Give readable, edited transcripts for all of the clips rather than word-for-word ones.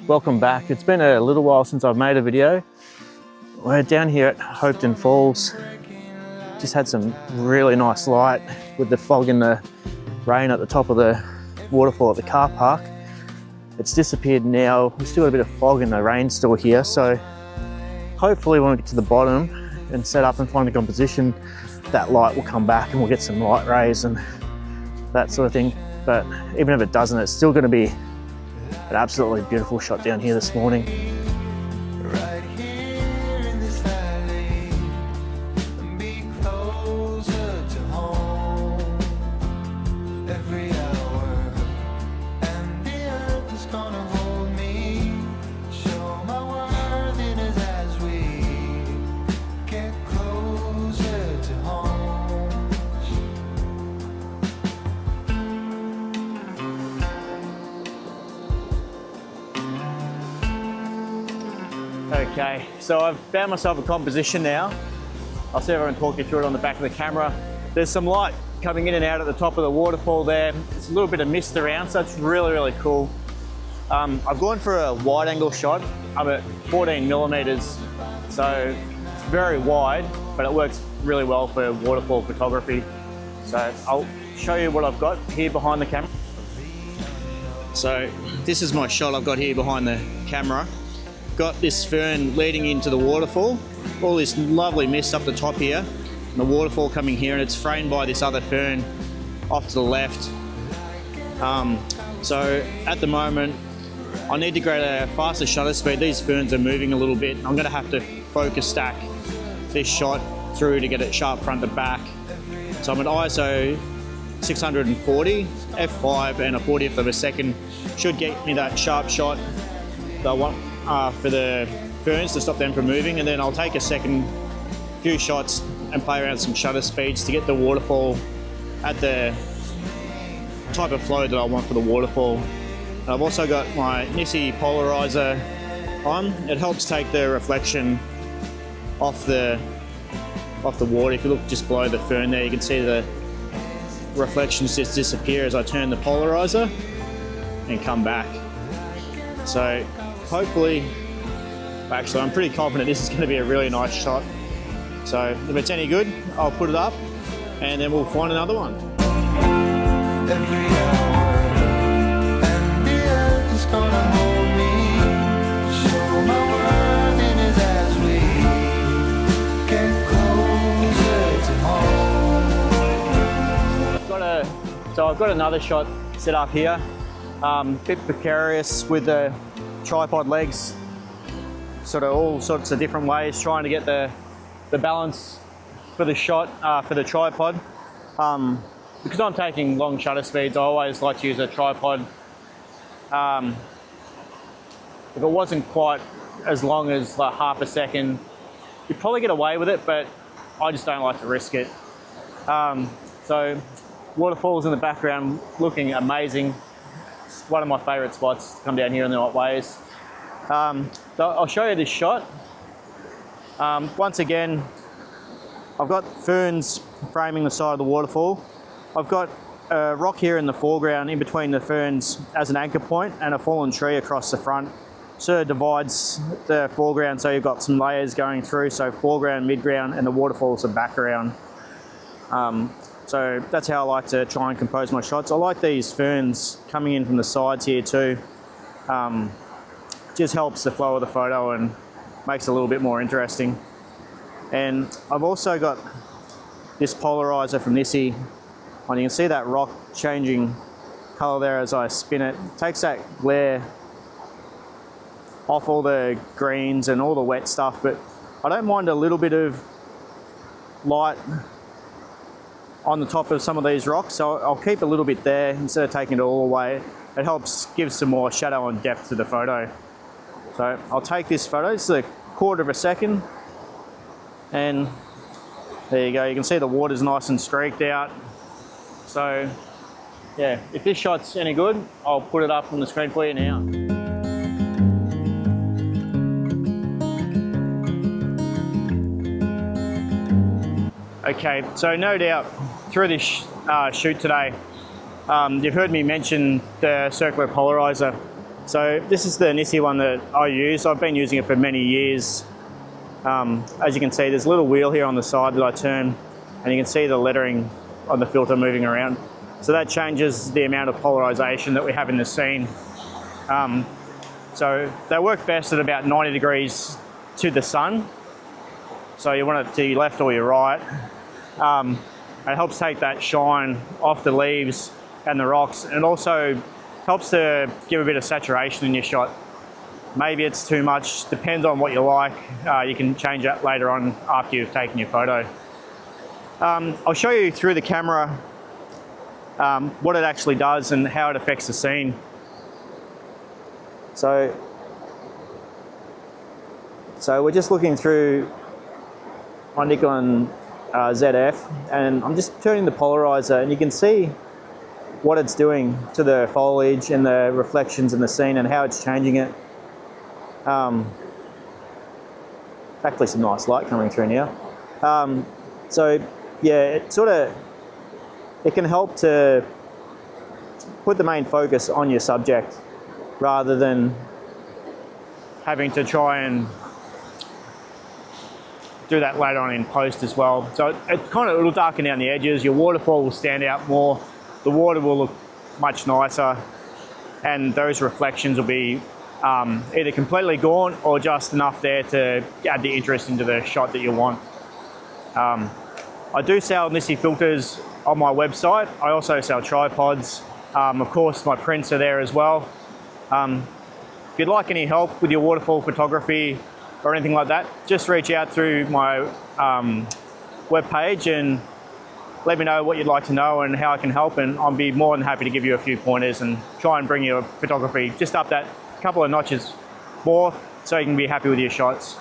welcome back. It's been a little while since I've made a video. We're down here at Hopetoun Falls. Just had some really nice light with the fog and the rain at the top of the waterfall at the car park. It's disappeared now. We've still got a bit of fog and the rain still here, so hopefully when we get to the bottom and set up and find a composition, that light will come back and we'll get some light rays and that sort of thing. But even if it doesn't, it's still going to be an absolutely beautiful shot down here this morning. Okay, so I've found myself a composition now. I'll see if I can talk you through it on the back of the camera. There's some light coming in and out at the top of the waterfall there. There's a little bit of mist around, so it's really, really cool. I've gone for a wide angle shot. I'm at 14 millimeters, so it's very wide, but it works really well for waterfall photography. So I'll show you what I've got here behind the camera. So this is my shot I've got here behind the camera. Got this fern leading into the waterfall, all this lovely mist up the top here, and the waterfall coming here, and it's framed by this other fern off to the left. So at the moment, I need to create a faster shutter speed. These ferns are moving a little bit. I'm going to have to focus stack this shot through to get it sharp front to back. So I'm at ISO 640, f5 and a 40th of a second should get me that sharp shot that I want for the ferns to stop them from moving, and then I'll take a few shots and play around some shutter speeds to get the waterfall at the type of flow that I want for the waterfall. And I've also got my Nissi polarizer on. It helps take the reflection off the water. If you look just below the fern there, you can see the reflections just disappear as I turn the polarizer and come back. So hopefully, actually I'm pretty confident this is going to be a really nice shot. So if it's any good, I'll put it up and then we'll find another one. So I've got another shot set up here, bit precarious with the tripod legs, sort of all sorts of different ways, trying to get the balance for the shot for the tripod. Because I'm taking long shutter speeds, I always like to use a tripod. If it wasn't quite as long as like half a second, you'd probably get away with it, but I just don't like to risk it. So waterfalls in the background looking amazing. It's one of my favourite spots to come down here in the Otways. So I'll show you this shot. Once again, I've got ferns framing the side of the waterfall. I've got a rock here in the foreground in between the ferns as an anchor point, and a fallen tree across the front. So it divides the foreground, so you've got some layers going through, so foreground, midground, and the waterfall's the background. So that's how I like to try and compose my shots. I like these ferns coming in from the sides here too. Just helps the flow of the photo and makes it a little bit more interesting. And I've also got this polarizer from Nissi, and you can see that rock changing color there as I spin it. It takes that glare off all the greens and all the wet stuff, but I don't mind a little bit of light on the top of some of these rocks, so I'll keep a little bit there instead of taking it all away. It helps give some more shadow and depth to the photo. So I'll take this photo, it's a quarter of a second, and there you go. You can see the water's nice and streaked out. So yeah, if this shot's any good, I'll put it up on the screen for you now. Okay, so no doubt through this shoot today, you've heard me mention the circular polarizer. So this is the Nissi one that I use. I've been using it for many years. As you can see, there's a little wheel here on the side that I turn, and you can see the lettering on the filter moving around. So that changes the amount of polarization that we have in the scene. So they work best at about 90 degrees to the sun. So you want it to your left or your right. It helps take that shine off the leaves and the rocks, and also helps to give a bit of saturation in your shot. Maybe it's too much, depends on what you like. You can change that later on after you've taken your photo. I'll show you through the camera what it actually does and how it affects the scene. So we're just looking through my Nikon ZF, and I'm just turning the polarizer, and you can see what it's doing to the foliage and the reflections in the scene and how it's changing it. Actually some nice light coming through now. So yeah, it can help to put the main focus on your subject rather than having to try and do that later on in post as well. So it'll darken down the edges, your waterfall will stand out more, the water will look much nicer, and those reflections will be either completely gone or just enough there to add the interest into the shot that you want. I do sell Nissi filters on my website. I also sell tripods. Of course, my prints are there as well. If you'd like any help with your waterfall photography or anything like that, just reach out through my webpage and let me know what you'd like to know and how I can help, and I'll be more than happy to give you a few pointers and try and bring your photography just up that couple of notches more so you can be happy with your shots.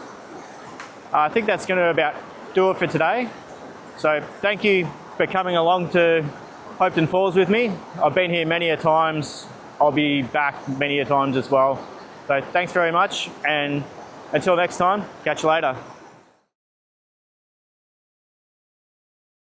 I think that's going to about do it for today. So thank you for coming along to Hopetoun Falls with me. I've been here many a times. I'll be back many a times as well. So thanks very much, and until next time, catch you later.